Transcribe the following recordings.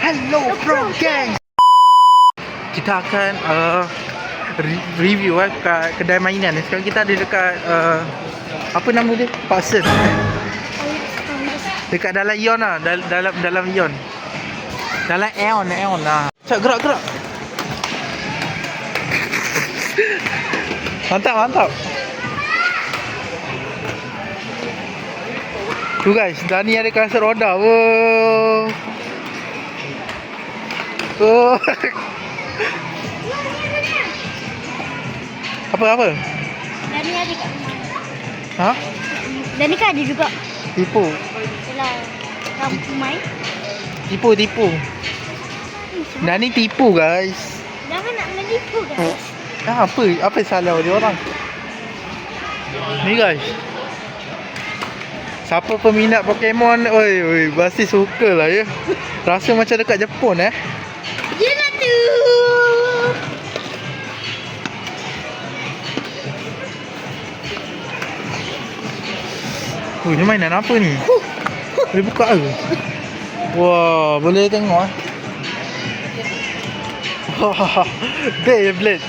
Hello from gang. Kita akan review kat kedai mainan ni. Sekarang kita ada dekat apa nama dia? Paksen. Dekat dalam Ion lah. Dalam Ion. Dalam Aeon lah. Cak gerak. Mantap. Tu guys, Dani ada kasut roda. Wow. Oh. Apa? Dani ada kat rumah. Ha? Dani kan ada juga. Tipu. Yalah, kamu main. Tipu. Dani tipu guys. Jangan nak menipu guys. Apa salah dia orang? Ni guys. Siapa peminat Pokemon, oi, pasti suka lah ya. Rasa macam dekat Jepun Yelah tu. Ni mainan apa ni? Boleh buka ke? Wah, boleh tengok Wah, Beyblade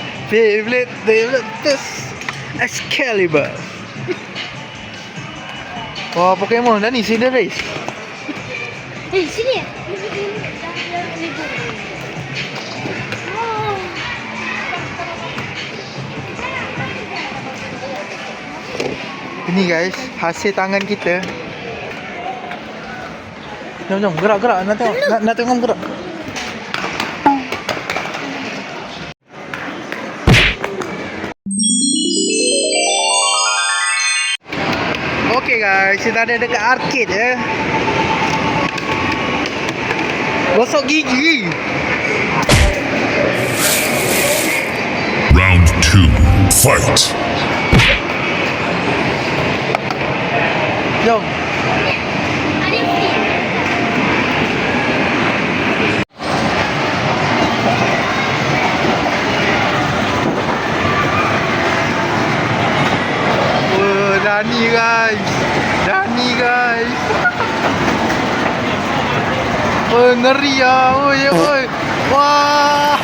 Excalibur. Wah, Pokemon dah ni Cinderace. Sini. Ini guys, hasil tangan kita. Jom, gerak. Nak tengok. Nak tengok gerak. Okay guys, kita ada dekat arcade ya. Gosok gigi. Round 2, fight. Jom. Ada free. Dani guys. Oh, ngeri ya. Oi. Wah.